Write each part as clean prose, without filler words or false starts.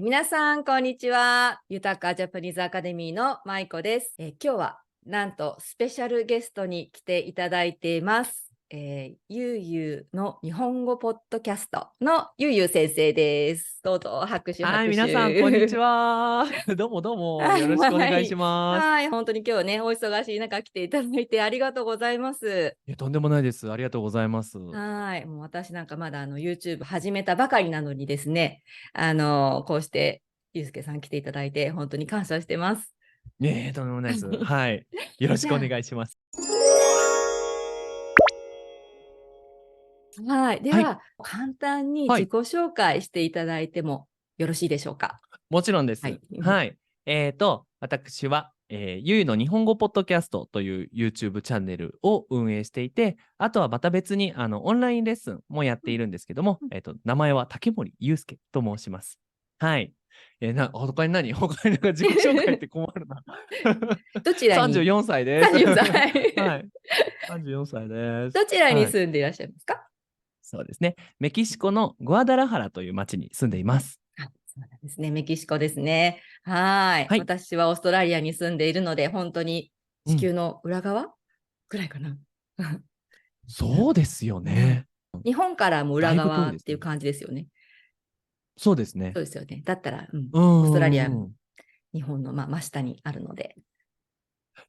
皆さん、こんにちは。豊かジャパニーズアカデミーのまいこです。今日はなんとスペシャルゲストに来ていただいています。ゆうゆうの日本語ポッドキャストのゆうゆう先生です。どうぞ、拍手はい、拍皆さん、こんにち手。は。どうもどうも、よろしくおはい。願いします。はい。本当に今日ね、お忙しい中来ていただいてありがとうございます。いや、とんでもないです。ありがとうございます。はい。もう私なんかまだYouTube 始めたばかりなのにですね、こうしてゆうすけさん来ていただいて本当に感謝してます。とんでもないです。はい。よろしくおじゃ願いします。あ、はい。ではい。は、簡単にはい。自己紹介していただいてもよろしいでしょうか。もちろんです。はい。はい。私は、ゆいの日本語ポッドキャストという YouTube チャンネルを運営していて、あとはまた別にオンラインレッスンもやっているんですけども、名前は竹森祐介と申します。はい。他に何他になんか自己紹介って困るな。どちらに、34歳です。34歳。はい。34歳です。どちらにはい。住んでいらっしゃいますか？そうですね。メキシコのグアダラハラという町に住んでいます。あ、そうなんですね。メキシコですね。はい。はい。私はオーストラリアに住んでいるので、本当にうん。地球の裏側くらいかな。そうですよね。ね。日本からも裏だいぶ遠側いですね。っていう感じですよね。そうですね。そうですよね。だったら、うオーストラリアもんうんうん。日本の、真下にあるので、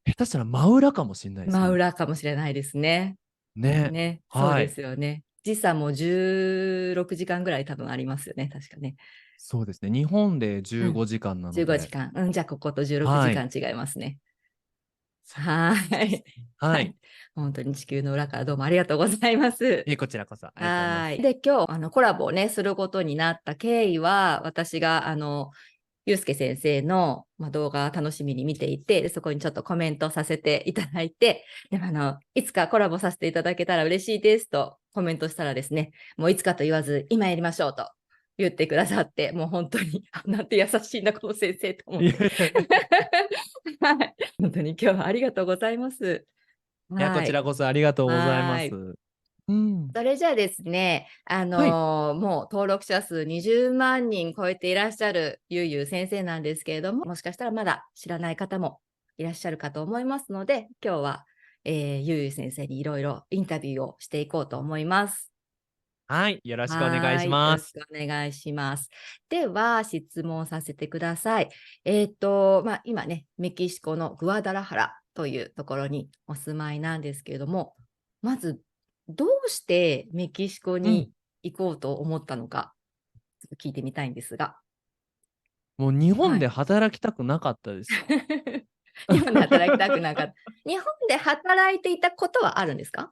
下手したら真裏かもしれないです真ね。裏かもしれないですね。ね。ね、そうではい。すよね。時差も16時間ぐらい多分ありますよね、確かね。そうですね。日本で15うん、時間な15ので。時間。じゃあここと16時はい。間違いますね。そういうは感じですい。ね。はい。はい。本当に地球の裏からどうもありがとうございます。こちらこそありがとうございます。はい。で、今日、コラボをね、することになった経緯は、私が、ゆうすけ先生の、動画を楽しみに見ていて、そこにちょっとコメントさせていただいて、でもいつかコラボさせていただけたら嬉しいですとコメントしたらですね、もういつかと言わず、今やりましょうと言ってくださって、もう本当に、なんて優しいんだ、この先生と思って。いやいやいはい。本当に今日はありがとうございます。や、こはい。ちらこそありがとうございます。はい。うん。それじゃあですね、はい。もう登録者数20万人超えていらっしゃるゆうゆう先生なんですけれども、もしかしたらまだ知らない方もいらっしゃるかと思いますので、今日は、ゆうゆう先生にいろいろインタビューをしていこうと思います。はい。よろしくお願いはい、よろしします。くお願いします。では、質問させてください。今ね、メキシコのグアダラハラというところにお住まいなんですけれども、まず、どうしてメキシコうん。に行こうと思ったのか、ちょっと聞いてみたいんですが。もう日本ではい。働きたくなかったです。日本で働きたくなかった。日本で働いていたことはあるんですか？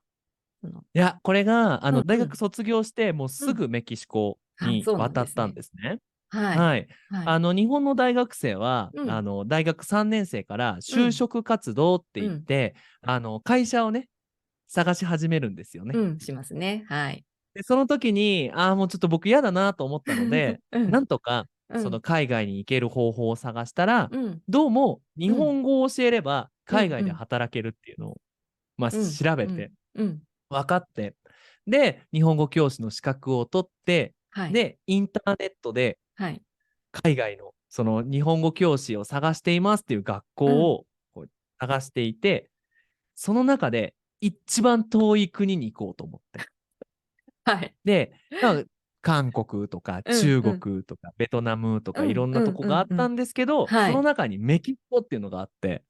そのいや、これが、大うんうん学卒業して、もうすうん。ぐメキシコあ、にそうなん渡ったんですね。ですね。はい。はい。はい。日本の大学生は、うん。大学3年生から就うん。職活動ってうん。言って、会社をね、探し始めるんですよね。うん、しますね。はい。で、その時に、もうちょっと僕嫌だなと思ったので、うん、なんとか、そのうん、海外に行ける方法を探したら、うん、どうも日うん、本語を教えればうん、海外でうん、働けるっていうのを、まあ、うん、調べて、うん、うん。分かって、で、日本語教師の資格を取って、はい、で、インターネットではい。海外のその日本語教師を探していますっていう学うん、校をこう探していて、その中で一番遠い国に行こうと思って。はい。で、韓国とかうん、中うん、国とかベトナムとうん、かいろんうん、なとこがあうん、うん。ったんですけど、そのはい。中にメキシコっていうのがあって、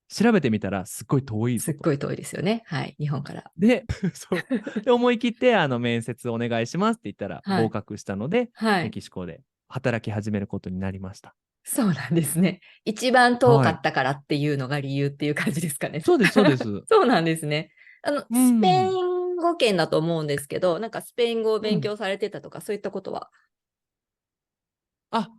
調べてみたらすっごい遠いぞと。すっごい遠いですよね。はい。日本から。で、そう。で、思い切って面接お願いしますって言ったらはい。合格したので、メはい。キシコで働き始めることになりました。そうなんですね。一番遠かはい。ったからっていうのが理由っていう感じですかね。そうです、そうです。そうなんですね。うスペイん。ン語圏だと思うんですけど、なんかスペイン語をうん。勉強されてたとか、そういったことは。あ、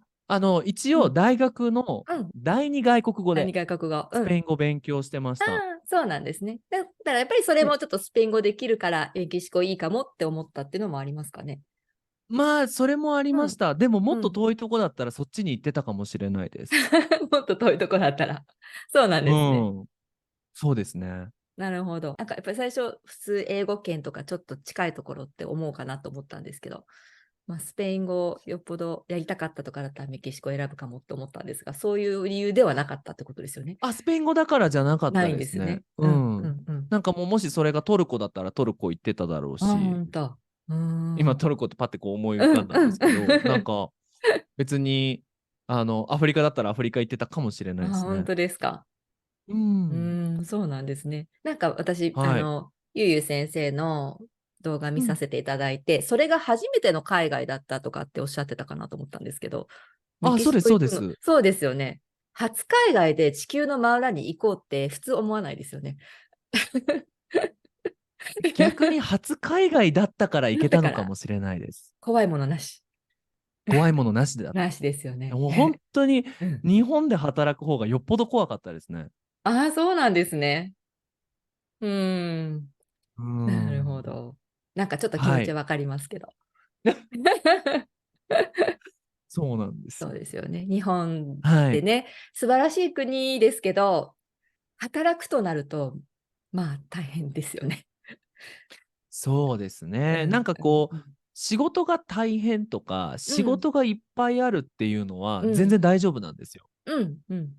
一うん。応大学のうん。第二外国語何で外国語。うん。スペイン語勉強してましあた。あ、そうなんですね。だからやっぱりそれで、もちょっとスペイン語できるからメキシコいいかもって思ったっていうのもありますかね。まあ、それもありうん。ました。でも、もっとうん。遠いとこだったらそっちに行ってたかもしれないです。もっと遠いとこだったら。そうなんうですね。ん。そうですね。なるほど。なんかやっぱり最初、普通英語圏とかちょっと近いところって思うかなと思ったんですけど。スペイン語をよっぽどやりたかったとかだったらメキシコを選ぶかもと思ったんですが、そういう理由ではなかったってことですよね。あ、スペイン語だからじゃなかっないんたですね。ですね。うん、ううん。ん、うん。なんかもうもしそれがトルコだったらトルコ行ってただろうあ、ほし、んと。うーん。今トルコってパッてこう思い浮うん、かんだんうん。ですけど、なんか別に、アフリカだったらアフリカ行ってたかもしれないあ、ですね。本当ですか。うん。うーん、そうなんですね。なんか私、はい。ゆうゆう先生の動画見さうん。せていただいて、それが初めての海外だったとかっておっしゃってたかなと思ったんですけど、メあ、キシそうです、コ行くの、そうです。そうですよね。初海外で地球の真裏に行こうって普通思わないですよね。逆に初海外だったから行けただから、のかもしれないです。怖いものなし。怖いものなしでだった。なしですよね。もう本当にうん。日本で働く方がよっぽど怖かったですね。ああ、そうなんですね。うーん。うーなるほん。ど。なんかちょっと気持はい。ちわかりますけど。そうなんですそうよ。ですよね。日本はい。ってね、素晴らしい国ですけど、働くとなると、まあ大変ですよね。そうですね。なんうん、うん、かこう、うん。仕事が大変とか、仕うん、事がいっぱいあるっていうのは全うん、然大丈夫なんですよ。うん、うん、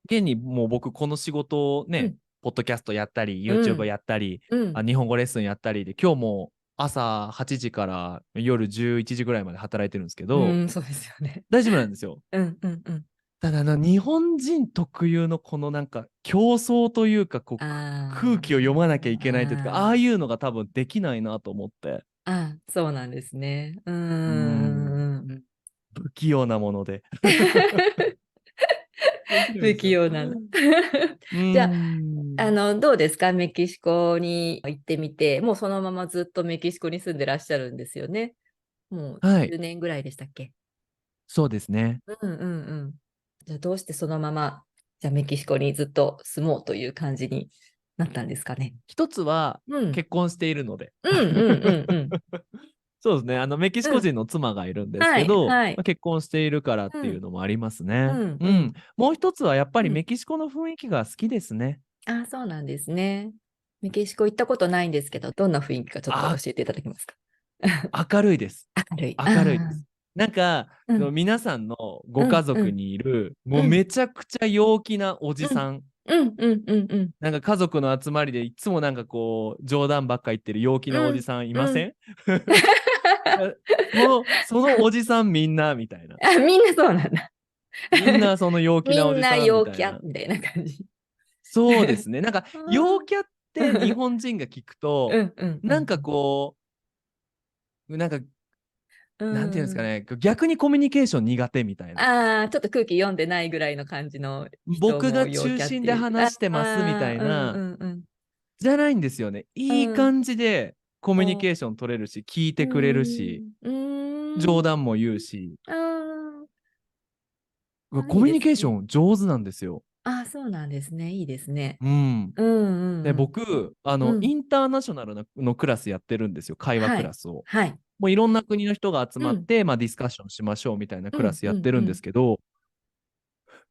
現にもう僕この仕事をね、うん、ポッドキャストやったり、う YouTube ん、やったり、うん、日本語レッスンやったりで、今日も朝8時から夜11時ぐらいまで働いてるんですけど、うん、そうですよね。大丈夫なんですよ。うん、うん、うん。ただ日本人特有のこのなんか競争というか、こう空気を読まなきゃいけないというか、ああいうのが多分できないなと思って。そうなんですね。うーうーん。ん。不器用なもので。できるんで不すよ。器用なの。うーじゃあ、ん。どうですかメキシコに行ってみて、もうそのままずっとメキシコに住んでらっしゃるんですよね。もうはい。10年ぐらいでしたっけ？そうですね。うん、うん、うん。じゃあどうしてそのまま、じゃあメキシコにずっと住もうという感じになったんですかね。一つはうん。結婚しているので。うん、うん、うん、うん。そうですね。メキシうん。コ人の妻がいるんですはい、けど、はい。結婚しているからっていううん、のもありますね。うん、うん。うん。もう一つはやっぱりうん。メキシコの雰囲気が好きですね。あ、そうなんですね。メキシコ行ったことないんですけど、どんな雰囲気かちょっと教あ、えていただけますか？明るいです。明るい。明るいです。なんか、うん、皆さんのご家うん、うん、族にいる、もううん、めちゃくちゃ陽気なおうん、じさん。うん、うん、うん、うん、なんか家族の集まりでいつもなんかこう、冗談ばっか言ってる陽気なおうん、じさんいまうん。せん？そのおじさんみんなみたいな。あ、みんなそうなんだ。みんなその陽気なおじみんなさんみ陽キャたいな。みたいな感じ。そうですね。なんか陽キャって日うん本人が聞くと、うんうんうなんかんこう、なんか、うなんていうんですかん。ね、逆にコミュニケーション苦手みたいな。ああ、ちょっと空気読んでないぐらいの感じの人僕がも陽中心キャっていう。で話してますみたああ、うんいな、うんうん。じゃないんですよね。いいうん。感じでコミュニお、ケーション取れるし、聞いうてくれるし、ん。うーん。冗談も言うし、あーあ、いいコミュニケーショですね。ン上手なんですよ。ああ、そうなんですね。いいですね。うん。うんうんで、うん。僕、うん。インターナショナルのクラスやってるんですよ。会話はい。クラスを。はい。もういろんな国の人が集うん。まって、まあ、ディスカッションしましょうみたいなクラうんスやってるんですうんうん。けど、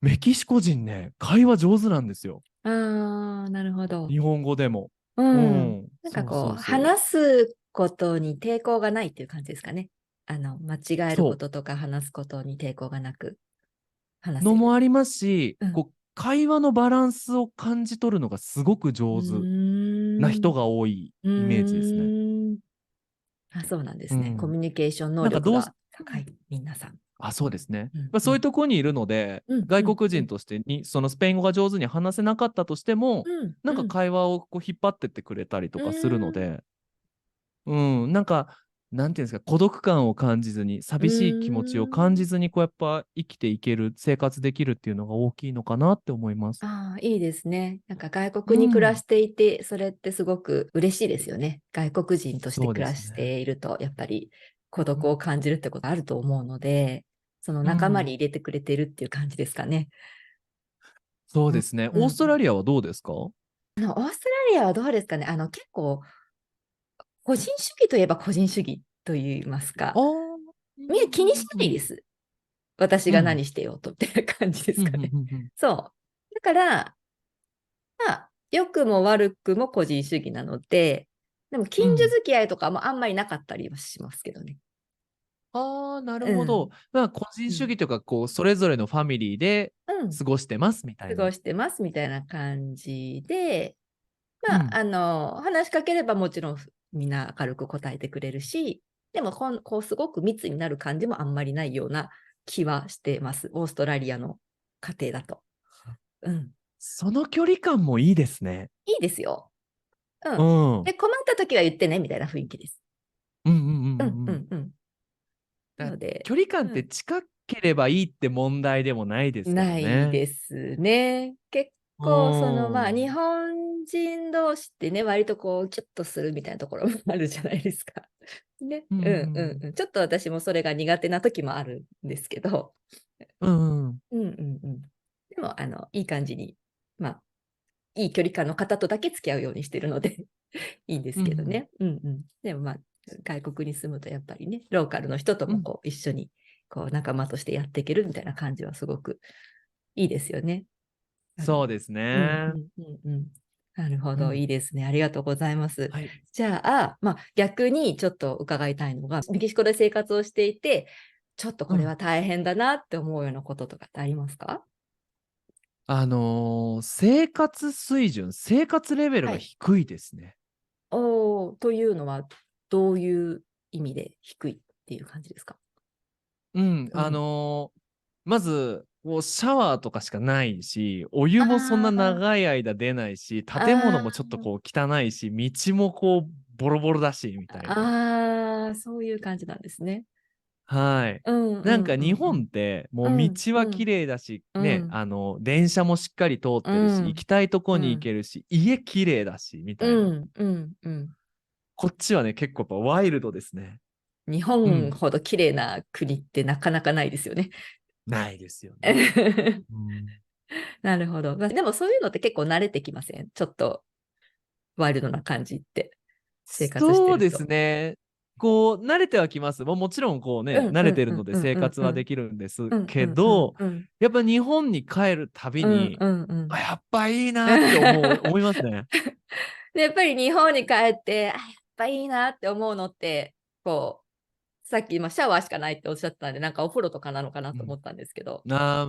メキシコ人ね、会話上手なんですよ。ああ、なるほど。日本語でも。ううん。ん。なんかそうこう、そうそう。話すことに抵抗がないっていう感じですかね。間違えるこそととか話すことに抵抗がなくう。の話せる。もありますし、うん。こう、会話のバランスを感じ取るのがすごくう上手なーん。人が多いうイメージですね。ーん。あ、そうなんですね。コうん。ミュニケーション能なんか力が高い、皆さん。あ、そうですね。うん、まあ、そういううん、ところにいるので、うん、うん、外国うん、人としてそのスペイン語が上手に話せなかったとしても、うん、なんかうん、会話をこう引っ張ってってくれたりとうかするのーん、で、うん、なんか、なんていうんですか、孤独感を感じずに、う寂しい気持ちを感ーん。じずに、こうやっぱ生きていける、生活できるっていうのが大きいのかなって思います。ああ、いいですね。なんか外う国に暮らん、していて、それってすごく嬉しいですよね。外国人としてそうで暮らすね。していると、やっぱり孤独をうん、感じるってことあると思うので、その仲間うん、に入れてくれてるっていう感じですかね。うん、そうですね。うん、オーストラうん。リアはどうですか？オーストラリアはどうですかね。結構、個人主義といえば個人主義と言いますか、ああー、うん、みんな気にしうん、ないです。私うん、が何してようとっていう感じでうん、うん、すかね。うん、そう。だから、まあ、良くも悪くも個人主義なので、でも近所うん。付き合いとかもあんまりなかったりはしますけどね。ああ、なるほど。うん。まあ、個人うん。主義というか、こう、それぞれのファミリーでうん。過ごしてますみたいな。過ごしてますみたいな感じで、まあ、うん。話しかければもちろんみんな明るく答えてくれるし、でもこうすごく密になる感じもあんまりないような気はしてます。オーストラリアの家庭だと。うん。その距離感もいいですね。いいですよ。ううん。ん。うんで、困った時は言ってね、みたいな雰囲気です。うんうんうんうんうん。うんうん。なだので、距離感ってうん、近ければいいって問題でもないですよないね。ですね。結う構、まあ、日ん。本人同士ってね、割とこう、キュッとするみたいなところもあるじゃないですか。ね。うんううんうんんうん。ちょっと私もそれが苦手な時もあるんですけど、うんうんうんうんうん。でも、いい感じに、まあ、いい距離感の方とだけ付き合うようにしてるのでいいんでうんうんすけどね。うんうん。でもまあ、外国に住むとやっぱりね、ローカルの人とうん。もこう一緒にこう仲間としてやっていけるみたいな感じはすごくいいですよね。そうですね。うんうんうんうん。なるほど、いうん。いですね。ありがとうございます。はい。じゃあ、まあ、逆にちょっと伺いたいのが、メキシコで生活をしていて、ちょっとこれうん。は大変だなって思うようなこととかってありますか？生活水準、生活レベルはい。が低いですね。というのは、どういう意味で低いっていう感じですか？うん。うん。まず、こうシャワーとかしかないし、お湯もそんなあ長い間出ないし、建物もちょっとあ、こう汚いし、道もこうボロボロだし、みたいな。そういう感じなんですね。はい。うんうなんかんうんうん。日本ってもううん道は綺うん麗だし、ね、うん電車もしっかり通っうてるし、行んきたいとこに行うんけるし、家綺麗だし、みうたいな。んうんうん。こっちはね、結構やっぱワイルドですね。日うん。本ほど綺麗な国ってなかなかないですよね。ないですよね。うん。なるほど。まあでもそういうのって結構慣れてきません？ちょっとワイルドな感じって生活してそうですると。ね。こう、慣れてはきます。もちろん、こうね、うん慣うんうんれてるのでうんうん生活はできるんですうんうけんうんど、うんやっぱ日本に帰るたびうんに、うんうん。やっぱいいなって思いますね。で、やっぱり日本に帰って、やっぱいいなって思うのって、こう、さっき、シャワーしかないっておっしゃってたんで、なんかお風呂とかなのかなうん。と思ったんですけど、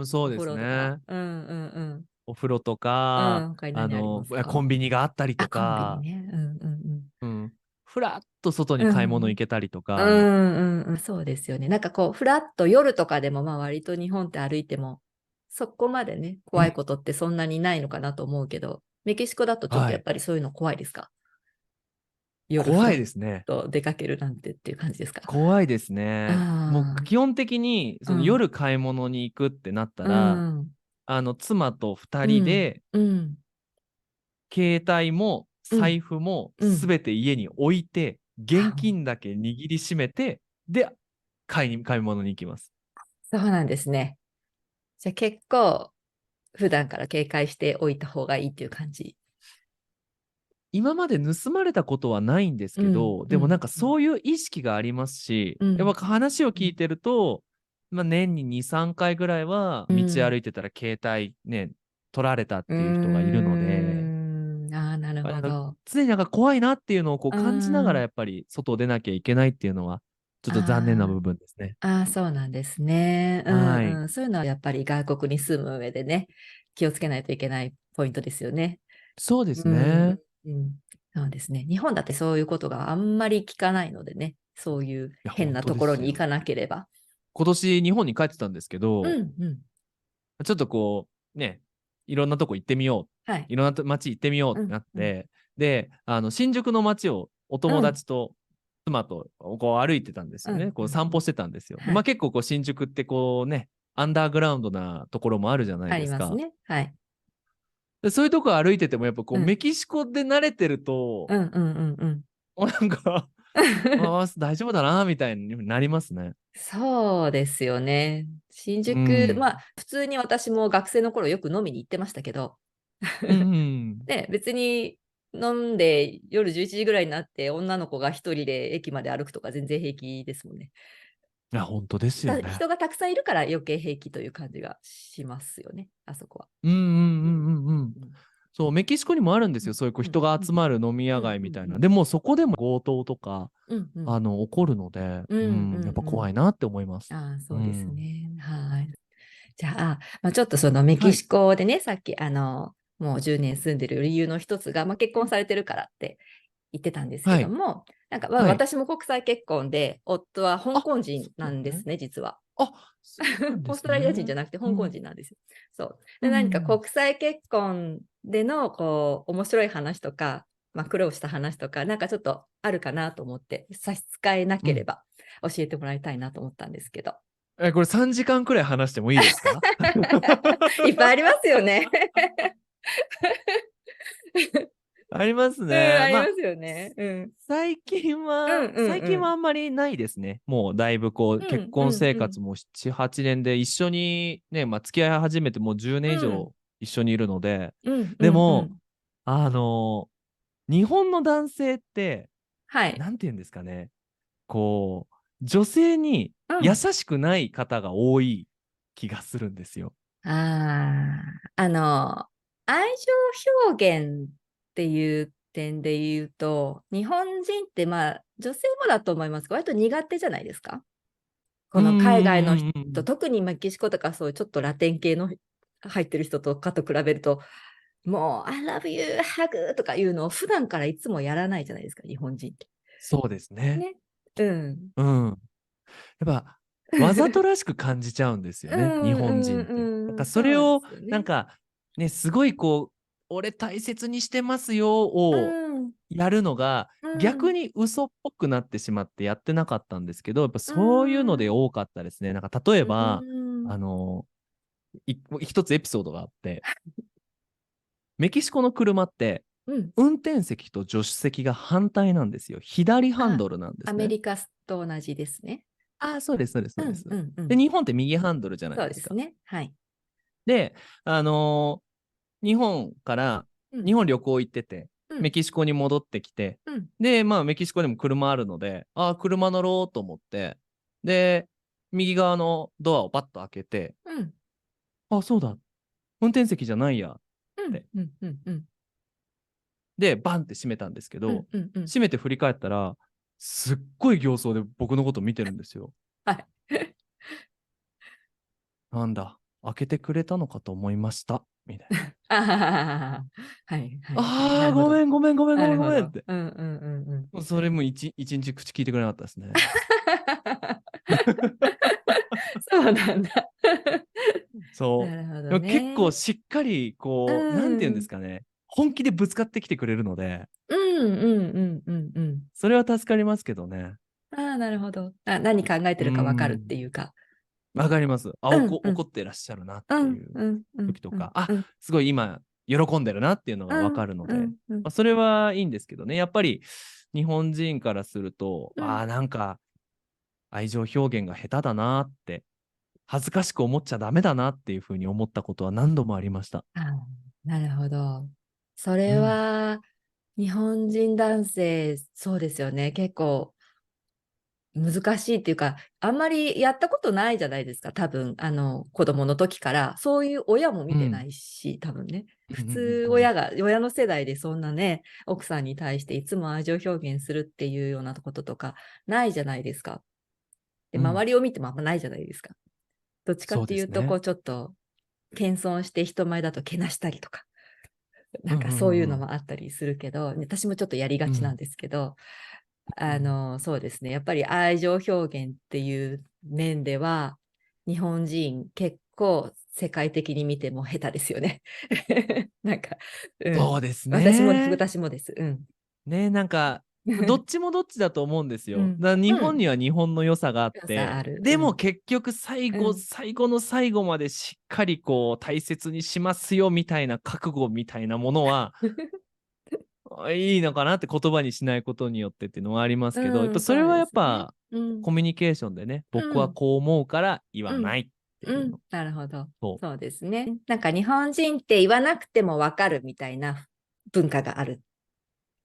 そうでお風すね。呂とか、うんうんお風呂とうん。うか、ん、他に何ありますか？コンビニがあったりとコンビニか、ね。うんうんうん。ふらっと外にうん。買い物うん行けたりとうか、んうんうん、そうですよね。なんかこう、フラッと夜とかでも、まあ割と日本って歩いても、そこまでね、うん。怖いことってそんなにないのかなと思うけど、メキシコだとちょっとはい。やっぱりそういうの怖いですか？夜フ怖ラッいですね。と出かけるなんてっていう感じですか？怖いですね。もうあ基本的に、あ、うん、夜買い物に行くってなったうら、ん、妻と二うん、人で、うん、携帯もうん、財布もうん。すべて家に置いて、現あ、金だけ握りしめて、で、買い物に行きます。そうなんですね。じゃあ結構、普段から警戒しておいた方がいいっていう感じ。今まで盗まれたことはないんですうん、けど、うん、でもなんかそういう意識がありますし、うん、やっぱ話をうん、聞いてると、まあ、年に2、3回ぐらいは道うん。歩いてたら携帯ね、取られたっうーていう人がいるので、なるなんかほど。常になんか怖いなっていうのをこううー感じながらん、やっぱり外を出なきゃいけないっていうのはちょっと残念なあ部分ですね。そうなんですね。うんはい。うん。そういうのはやっぱり外国に住む上でね、気をつけないといけないポイントですよね。そうですうん、ね。うん。そうですね。日本だってそういうことがあんまり聞かないのでね、そういういや、本当変なとですよ。ころに行かなければ。今年日本に帰ってたんですけど、うん、うん。ちょっとこう、ね、いろんなとこ行ってみよう。はい。いろんな街行ってみようってうん、うん、なって、で、新宿の街をお友うん、達と妻とこう歩いてたんですうん、よね。こうん。うんう散歩してたんですよ。で、はい。まあ結構こう新宿ってこうね、アンダーグラウンドなところもあるじゃないあですか。りますね。はい。でそういうとこ歩いててもやっぱこううん、メキシコで慣れてると、うん、うん、うん、うん。なんか大丈夫だなみたいになりますね。そうですよね。新う宿、まん。あ、普通に私も学生の頃よく飲みに行ってましたけど、うん。ね、別に飲んで夜11時ぐらいになって女の子が一人で駅まで歩くとか全然平気ですもんね。いや、本当ですよね。人がたくさんいるから余計平気という感じがしますよね、あそこは。うんうんううんんうんうん。うんそう、メキシコにもあるんですよ。そういうこう人が集まる飲み屋街みたいな。でもそこでも強盗とか、うんうん起こるので、やっぱ怖いなって思います。ああ、そうですうん。ね。はい。じゃあ、まあ、ちょっとそのメキはい。シコでね、さっきもう10年住んでる理由の一つが、まあ、結婚されてるからって言ってたんですけはい。ども、なんかまあはい。私も国際結婚で、夫は香あ、港人そうなんですね。なんですね、実は。あ、そうなんオースですトラリア人じね。ゃなくて香港うん。人なんですよ。そう。うで、何かん。国際結婚でのこう面白い話とか、まあ、苦労した話とか、なんかちょっとあるかなと思って、差し支えなうん。ければ教えてもらいたいなと思ったんですけど。これ3時間くらい話してもいいですか？いっぱいありますよね。ありますうん、ね。まあ、ありますよね。うん。うんうん最近はうん。あんまりないですね。もうだいぶこう、結うんう婚んうん。生活も7、8年で一緒にね、まあ付き合い始めてもう10年以うん上一緒にいるので、うんうでも、んうん。あの日本の男性って、はい。なんて言うんですかね、こう、女性に優うん。しくない方が多い気がするんですよ。ああ、愛情表現っていう点で言うと、日本人ってまあ、女性もだと思いますが、割と苦手じゃないですか。こうんの海外の人、うんうんうん。特にメキシコとかそういうちょっとラテン系の入ってる人とかと比べると、もう、I love you, hug とかいうのを普段からいつもやらないじゃないですか、日本人って。そうですね。ね。うん。うん。やっぱ、わざとらしく感じちゃうんですようね、日んう本人って。なんかんうん。そうでそれを、すよね。なんか、ね、すごいこう、俺大切にしてますようをん。やるのが、うん。逆に嘘っぽくなってしまってやってなかったんですけど、やっぱうそういうのでん。多かったですね。なんか例えうば、ん。あの、一つエピソードがあって、メキシコの車って、うん。運転席と助手席が反対なんですよ。左ハンあ、ドルなんでアすね。メリカと同じですね。ああ、そうです、そうです、そうんうです。で、うんうん。日本って右ハンドルじゃないそうですか。ですね。はい。で、あの日本からうん。日本旅行行ってて、うん。メキシコに戻ってきて、うん。で、まあメキシコにも車あるので、ああ、車乗ろうと思って、で、右側のドアをパッと開けて、うん。あ、そうだ、運転席じゃないやっうん。て。うん。うん。うん。で、バンって閉めたんですけど、うん。うん。うん。閉めて振り返ったら、すっごい形相で僕のこと見てるんですよ。はい。なんだ、開けてくれたのかと思いました。みたいな。あはははははいはいはい。なああ、るほど。ごめん、ごめん、ごめん、ごめん、ごなるほど。めんって。うんうんうんうん。もうそれも一日口聞いてくれなかったですね。そうなんだ。なそるほう。でども結構ね。しっかり、うこう、なんていうんですん。かね。本気でぶつかってきてくれるので、うんうんうんうんうん。それは助かりますけどね。ああ、なるほど。あ、何考えてうーるかわかるってん。いうか。わかります。あ、うんうん怒ってらっしゃるなっうんていううんうん時とか、あ、うんうんすごい今、喜んでるなっていうのがわうんかるので、うんうんまあ、それはいいんですけどね。やっぱり、日本人からすると、うんなんか、愛情表現が下手だなって、恥ずかしく思っちゃダメだなっていうふうに思ったことは何度もありました。あーなるほど。それうん。は日本人男性、そうですよね。結構難しいっていうか、あんまりやったことないじゃないですか。多分、子供の時から、そういう親も見てなうん。いし、多分ね。普うんうんうんうん通親の世代でそんなね、奥さんに対していつも愛情表現するっていうようなこととかないじゃないですか。で、うん。周りを見てもあんまないじゃないですか。どっちかそうっていうと、こですね。うちょっと謙遜して人前だとけなしたりとか、なんかうんうんそういうのうんもあったりするけど、私もちょっとやりがうん。ちなんですけど、うん。そうですね。やっぱり愛情表現っていう面では、日本人結構世界的に見ても下手ですよね。なんか、うん。そうですね。私もです。うん。ね、なんか、どっちもどっちだと思うんですよ。うん。だから日うん。本には日本の良さがあっ良さあて、る。でもうん。結局うん。最後の最後までしっかりこう大切にしますよみたいな覚悟みたいなものは、いいのかなって言葉にしないことによってっていうのはありますけど、やっうん、ぱそれはそうですね。やっぱうん。コミュニケーションでね、僕うん。はこう思うから言わうん。ないってうん。いうの。なるほど。そそうですね。なんか日本人って言わなくてもわかるみたいな文化があるっ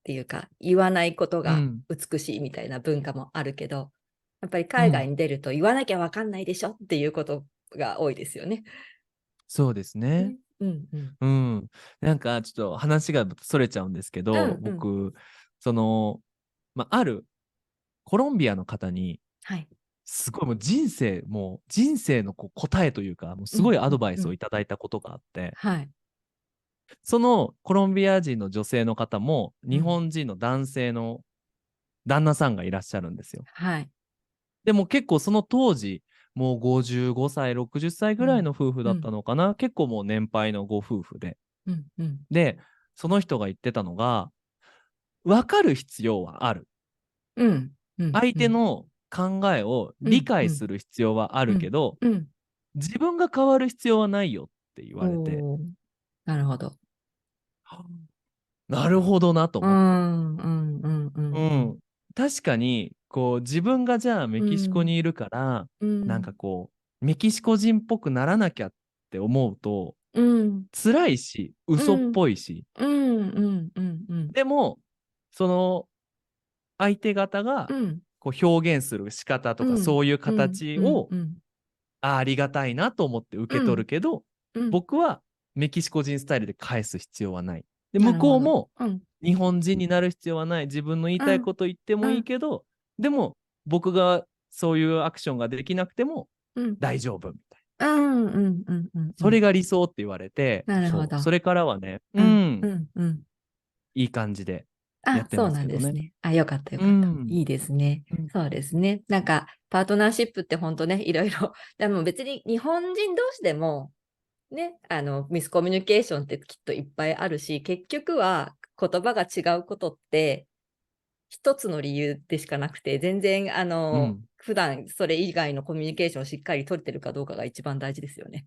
ていうか、言わないことう。うがん。美しいみたいな文化もあるけど、やっぱり海外うん。に出ると言わなきゃわかんないでしょっていうことが多いですよね。そうですね。ね。うんうんうん。なんかちょっと話がそれちゃうんですけうど、んうん。僕、その、あるコロンビアの方に、はい。すごいもう人生のこう答えというか、もうすごうんいアドバイスをうんうん。いただいたことがあって、はい。そのコロンビア人の女性の方も、日うん。本人の男性の旦那さんがいらっしゃるんですよ。はい。でも結構その当時、もう55歳、60歳ぐらいうんの夫婦だったうんのかな。結構もう年配のご夫婦で。うんうんで、その人が言ってたのが、分かる必要はある。うんうん相うん手の考えを理うんうん解する必要はあうんるけど、うん。自分が変わる必要はないよって言われて、おー、なるほど。なるほどなとう思って。んうんうんうんうんうん。確かに、こう、自分がじゃあメキシコうんにいるから、なんうんかこう、メキシコ人っぽくならなきゃって思うと、うん辛いし、嘘っうんぽいし。うんうんうんうんでも、その相手方がうんこう表現する仕方とか、うんそういううんうん形を、うんありがたいなと思って受け取るうんけど、うん。僕はメキシコ人スタイルで返す必要はない。で、向なるほど。こうもうん日本人になる必要はない。自分の言いうんたいこと言ってもいいうんけど、でも僕がそういうアクションができなくてもうん大丈夫みたいな。うんうんうんうんうん。それが理想って言われて、そう、なるほど。それからはね、うんうんうん。いい感じでやあ、ってそうますけどね。なんですね。あ、よかったようかった。ん。いいですね。うんそうですね。なんか、パートナーシップって本当ね、いろいろ、でも別に日本人同士でも、ね、ミスコミュニケーションってきっといっぱいあるし、結局は言葉が違うことって、一つの理由でしかなくて、全然、うん普段それ以外のコミュニケーションをしっかり取れてるかどうかが一番大事ですよね。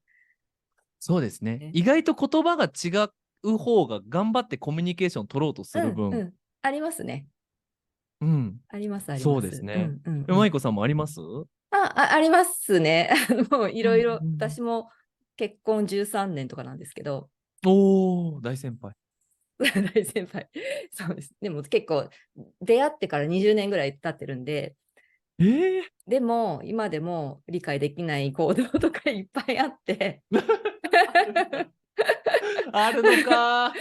そうですね。ね。意外と言葉が違う方が頑張ってコミュニケーション取ろうとする分、うんうん。ありますね。うん、ありますありそうですます。うね。んうんうん。マイコさんもあります？ありますね。もういうんろいろ、うん。私も結婚13年とかなんですけど、おー、大先輩。大先輩。そうです。でも結構、出会ってから20年ぐらい経ってるんで、えー、でも今でも理解できない行動とかいっぱいあって、あるんだ。あるのか。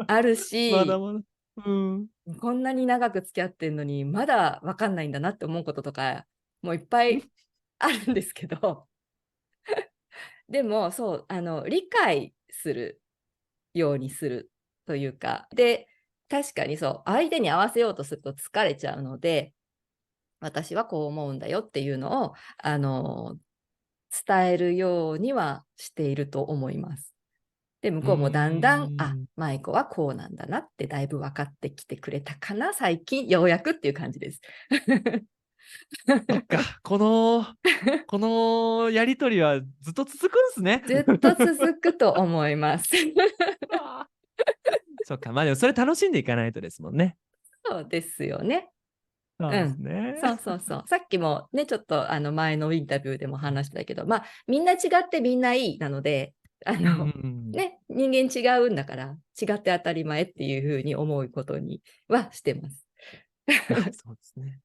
あるし、まだまだ。うん。こんなに長く付き合ってんのに、まだ分かんないんだなって思うこととか、もういっぱいあるんですけど、でも、そう、理解するようにするというか、で、確かにそう、相手に合わせようとすると疲れちゃうので、私はこう思うんだよっていうのを、伝えるようにはしていると思います。で、向うーこうもだんだん、あ、ん。舞子はこうなんだなってだいぶ分かってきてくれたかな、最近、ようやくっていう感じです。そっか、このやりとりはずっと続くんすね。ずっと続くと思います。あーそっか、まあでもそれ楽しんでいかないとですもんね。そうですよね。そうですうん。ね。そうそうそう。さっきもね、ちょっと前のインタビューでも話したけど、まあ、みんな違ってみんないいなので、うんうんうん。ね、人間違うんだから、違って当たり前っていうふうに思うことにはしてます。あ、そうですね。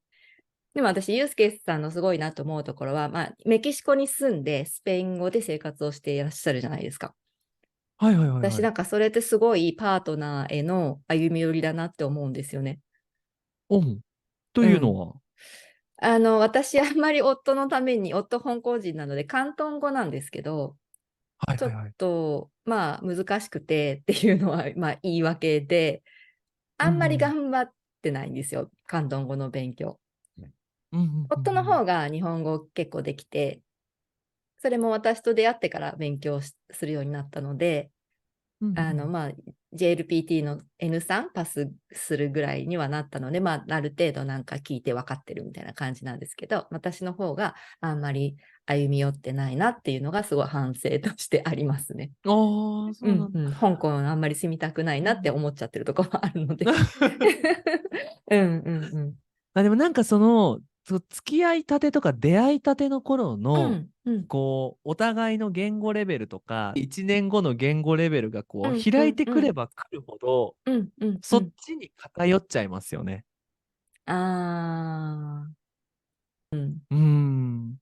でも私、ユースケさんのすごいなと思うところは、まあ、メキシコに住んでスペイン語で生活をしていらっしゃるじゃないですか。はいはいはいはい。私なんかそれってすごいパートナーへの歩み寄りだなって思うんですよね。オンとうん。いうのは、私あんまり夫のために、夫香港人なので広東語なんですけど、ちょっはいはいはい。とまあ難しくてっていうのはまあ言い訳で、あんまりうん頑張ってないんですよ、広東語の勉強。うんうんうん夫の方が日本語結構できて、それも私と出会ってから勉強するようになったので、うんうんまあ、JLPT の N3 パスするぐらいにはなったので、まあ、ある程度なんか聞いて分かってるみたいな感じなんですけど、私の方があんまり歩み寄ってないなっていうのがすごい反省としてありますね。うん。ああ、そうなんだ。うんうん、香港あんまり住みたくないなってうん 思っちゃってるところもあるので。うんうんうん。あ、でもなんか付き合いたてとか出会いたての頃の、うんうんこう、お互いの言語レベルとか、1年後の言語レベルがこうんう、開いてくれうんうんばくるほど、うんうんうそっん。ちに偏っちゃいますよね。ああ、うん。うーん。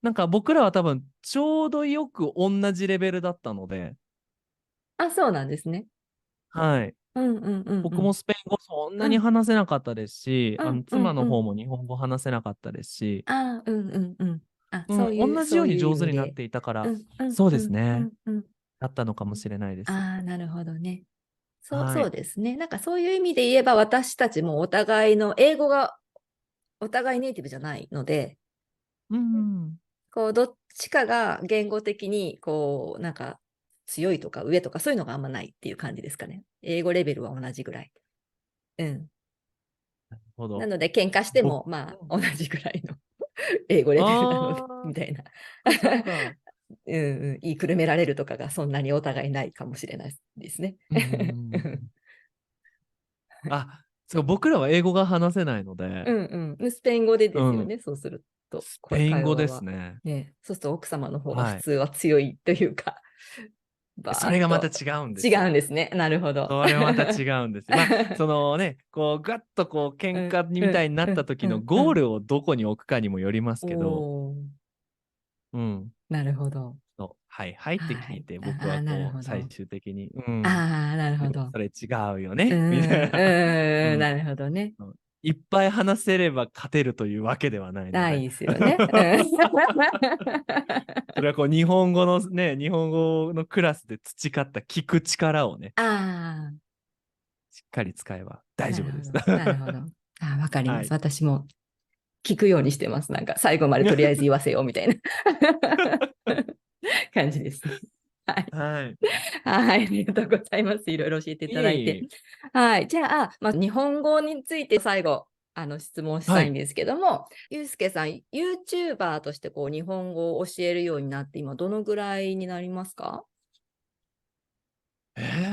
なんか僕らは多分、ちょうどよく同じレベルだったので、あ、そうなんですね。はい。うんうんうんうん。僕もスペイン語そんなうんに話せなかったですし、うんうんうん。妻の方も日本語話せなかったですし、ああ、うんうんうん。あ、うん、同じようにそういう意上手になっ味で。ていたから、うんうんそううんうですね。んうん。だったのかもしれないです。ああ、なるほどね。はい。そうですね。なんかそういう意味で言えば、私たちもお互いの英語がお互いネイティブじゃないので、うん。こうどっちかが言語的にこうなんか強いとか上とかそういうのがあんまないっていう感じですかね。英語レベルは同じぐらい。うん。なるほど。なので喧嘩して僕、もまあ同じぐらいの英語レベルなのであみたいな。あ、そっか。うんうん、言いくるめられるとかがそんなにお互いないかもしれないですね。うんうんうん。あ、そう、僕らは英語が話せないので、うんうん。スペイン語でうん、ですよね、そうすると、スペイン語です会話は。ね。ね、そうすると奥様の方が普はい。通は強いというか、それがまたバーッと違うんで違すよ。うんですね。なるほど。それはまた違うんですよ。まあ、そのね、こう、ガッとこう、喧うん嘩にみたいうんになったうんう時のんうん。ゴールをどこに置くかにもよりますけど、おー、うん。なるほど。そうはいはいってはい。聞いて、僕ああ、なるはこう、最ほど。終的に、うん、ああ、なるほど。でもそれ違うようね、みたいん、な。ううん、ん。なるほどね。うんいっぱい話せれば勝てるというわけではないので。ないですよね。うん。それはこう、日本語のね、日本語のクラスで培った聞く力をね、ああ、しっかり使えば大丈夫です。なるほど。なるほど。ああ、わかります。はい。私も聞くようにしてます。なんか最後までとりあえず言わせようみたいな感じですね。はい。はい。はい。ありがとうございます。いろいろ教えていいただいて。えいえ。はい。じゃあ、まあ、日本語について最後、質問しはい。たいんですけども、ゆうすけさん、YouTuber としてこう日本語を教えるようになって、今どのぐらいになりますか？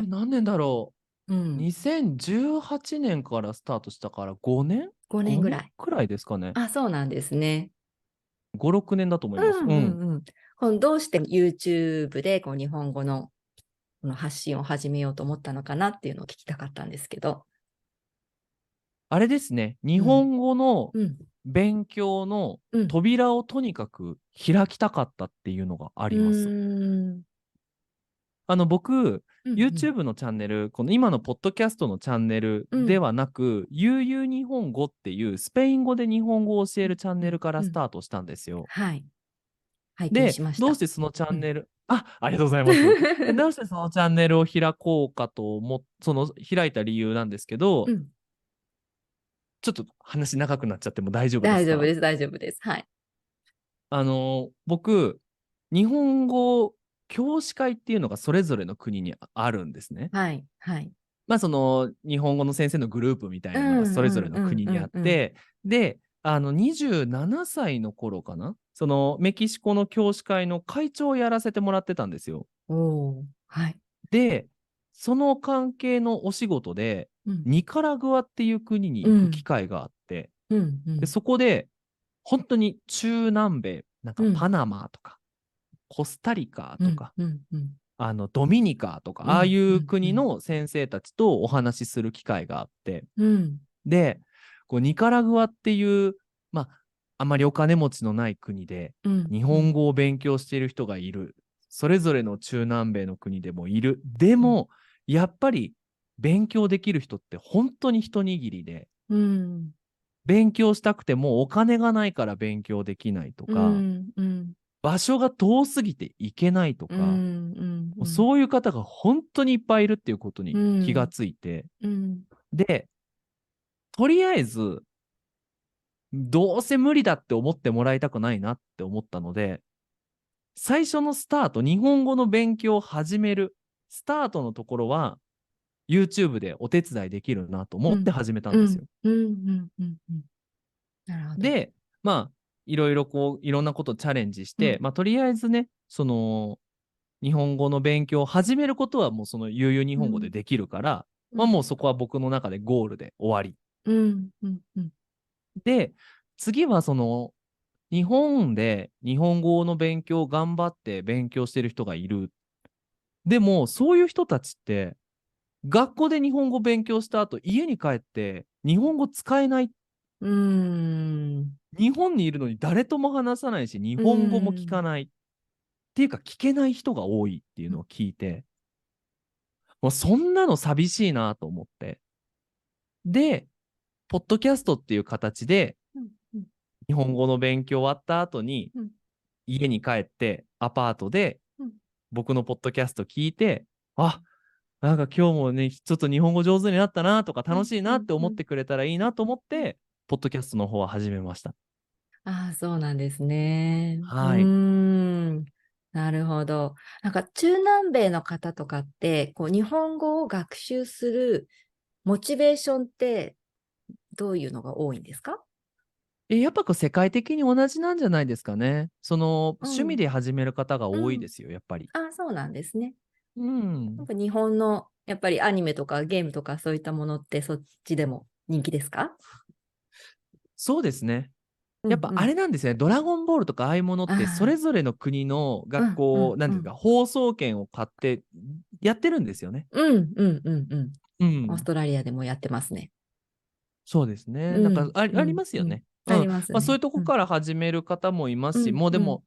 何年だろう。うん。2018年からスタートしたから5年 5年 ?5 ぐらい。年くらいですかね。あ、そうなんですね。5、6年だと思います。うんううん。んうん。どうして YouTube でこう日本語のこの発信を始めようと思ったのかなっていうのを聞きたかったんですけど。あれですね。日うん。本語のうん。勉強のうん。扉をとにかく開きたかったっていうのがあうります。ーん。僕、うんうん。YouTube のチャンネル、この今のポッドキャストのチャンネルうん。ではなく、悠々日本語っていうスペイン語で日本語を教えるチャンうん。ネルからうん。スタートしたんですよ。はい。拝見で、しました。どうしてそのチャうん。ンネル、ありがとうございます。で、どうしてそのチャンネルを開こうかとその開いた理由なんですけど、うん。ちょっと話長くなっちゃっても大丈夫ですか？大丈夫です。大丈夫です。はい。僕、日本語教師会っていうのがそれぞれの国にあるんですね。はい。はい。まあ、その日本語の先生のグループみたいうなのがんうそれぞれんうんの国にあうんうん。って、で、27歳の頃かな、そのメキシコの教師会の会長をやらせてもらってたんですよ。おー。はい。で、その関係のお仕事で、うん。ニカラグアっていう国に行く機うん。会があって、で、うんうん。そこで、本当に中南米、なんかうん。パナマとか、コスタリカうん。とか、うん。うん。ドミニカとか、ああいうん。ううん。うん。国の先生たちとお話しする機会があって、うん。で、こうニカラグアっていう、まあ、あまりお金持ちのない国で、うん。日うん。本語を勉強している人がいる。それぞれの中南米の国でもいる。でうん。も、やっぱり勉強できる人って本当に一握りで、うん。勉強したくてもお金がないから勉強できないとうか、ん。うん。場所が遠すぎて行けないとうか、ん。うん。そういう方が本当にいっぱいいるっていうことうに気がん。ついて、うん。で、とりあえず、どうせ無理だって思ってもらいたくないなって思ったので、最初のスタート、日本語の勉強を始めるスタートのところは、YouTube でお手伝いできるなと思ってうん。始めたんうん。ですよ。うん。うん。うん。なるほど。で、まあ、いろいろこう、いろんなことチャレンジして、うん。まあ、とりあえずね、その、日本語の勉強を始めることはもうその悠々日うん。本語でできるから、まあ、うん。もうそこは僕の中でゴールで終わり。うん。うん。うん。で、次はその、日本で日本語の勉強を頑張って勉強してる人がいる。でも、そういう人たちって、学校で日本語勉強した後、家に帰って日本語使えない。うん。日本にいるのに誰とも話さないし、日う本語も聞かん。ない。っていうか、聞けない人が多いっていううん。のを聞いて、もうそんなの寂しいなと思って。で、ポッドキャストっていう形でうんうん日本語の勉強終わった後にうん家に帰ってアパートでうん僕のポッドキャスト聞いて、あ、なんか今日もね、ちょっと日本語上手になったなとか楽しいなって思ってくれたらいいなと思っうん。て、ポッドキャストの方は始めました。ああ、そうなんですね。はい。なるほど。なんか中南米の方とかって、こう日本語を学習するモチベーションってどういうのが多いんですか？やっぱこう世界的に同じなんじゃないですかね。そのうん。趣味で始める方が多うん。いですよ、やっぱり。あ、そうなんですね。うん。なんか日本のやっぱりアニメとかゲームとかそういったものってそっちでも人気ですか？そうですね。やっぱあうんうん。れなんですね。ドラゴンボールとかああいうものってそれあぞれの国のあ、うんう学校、んうん。なんていうか、放送権を買ってやってるんですよね。うんうんうんうん。オースうん。トラリアでもやってますね。そうですね。なんかうんうありんうん。ますよね。うん。ありますまあそういね。うんうとこから始める方もいますし、うんうん。もうでも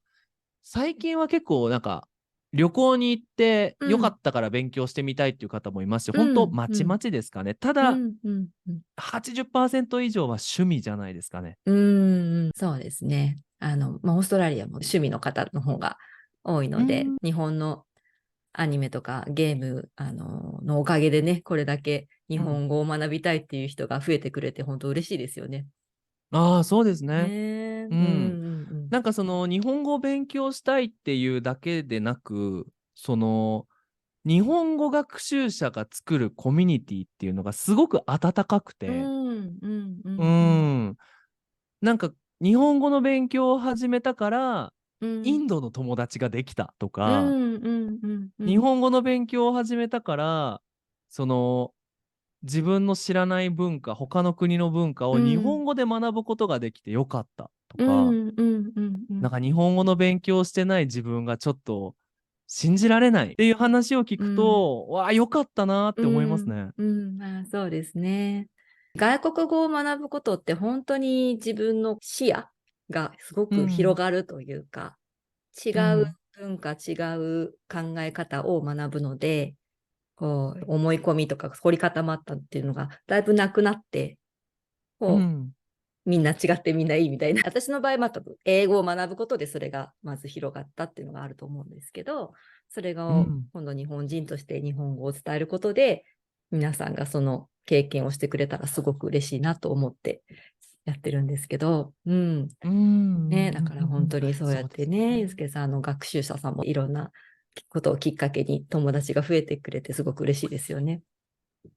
最近は結構なんか旅行に行ってうんよかったから勉強してみたいっていう方もいますし、う本当んうんまちまちですかね。ただうんうんうん80%以上は趣味じゃないですかね。そうですね。まあ、オーストラリアも趣味の方の方が多いので、うん。日本のアニメとかゲーム、のおかげでね、これだけ日うん。本語を学びたいっていう人が増えてくれて、本当嬉しいですよね。ああ、そうですね。ねえ。うん。なんかその日本語を勉強したいっていうだけでなく、その日本語学習者が作るコミュニティっていうのがすごく温かくうんて、うんううんうんん。なんか日本語の勉強を始めたから、うんインドの友達ができたとうか、んうんうんうん日本語の勉強を始めたから、その自分の知らない文化、他の国の文化を日うん本語で学ぶことができてよかったとうか、んうんうんうんなんか日本語の勉強をしてない自分がちょっと信じられないっていう話を聞くうんと、わあ、よかったなーって思いますね。まあ、そうですね。外国語を学ぶことって本当に自分の視野がすごく広うん。がるというか、違ううん。文化、違う考え方を学ぶので、こう思い込みとか凝り固まったっていうのがだいぶなくなって、こうん。うみんな違ってみんないいみたいな。私の場合、まあ多分英語を学ぶことでそれがまず広がったっていうのがあると思うんですけど、それがうん。今度日本人として日本語を伝えることで、皆さんがその経験をしてくれたらすごく嬉しいなと思ってやってるんですけど、うん。うんね、だからうん。本当にそうやっそうですてね、ゆうすね。けさんの学習者さんもいろんなことをきっかけに友達が増えてくれてすごく嬉しいですよね。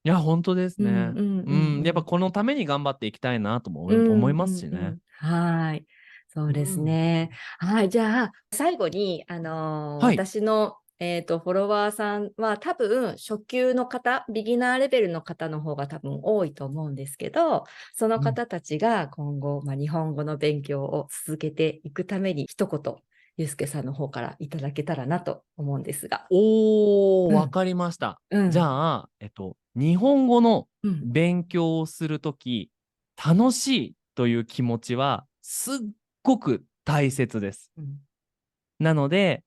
いや、本当ですね。うんうんううん。やっぱんうん。このために頑張っていきたいなとも思いうんうますしね。んうん。はい。そうですうん。ね。はい。じゃあ、最後に、はい。私の、フォロワーさんは多分、初級の方、ビギナーレベルの方の方が多分多いと思うんですけど、そのうん。方たちが今後、まあ、日本語の勉強を続けていくために、一言、ゆうすけさんの方からいただけたらなと思うんですが。おー、うん、わかりました。じゃうん、あ、日本語のうん、勉強をするとき、楽しいという気持ちはすっごく大切です。うん。なので、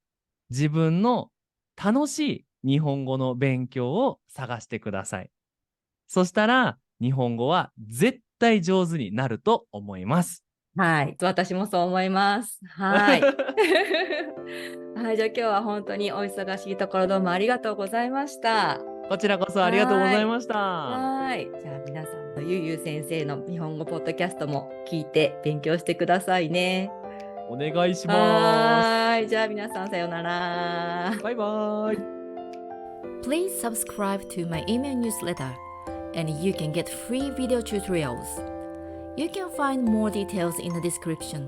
自分の楽しい日本語の勉強を探してください。そしたら、日本語は絶対上手になると思います。はい。私もそう思います。はい。はい。じゃあ今日は本当にお忙しいところどうもありがとうございました。こちらこそありがとうごはい。ざいました。はい。じゃあ皆さんのゆうゆう先生の日本語ポッドキャストも聞いて勉強してくださいね。お願いします。はい。じゃあ皆さんさようなら。バイバーイ。Please subscribe to my email newsletter and you can get free video tutorials. You can find more details in the description.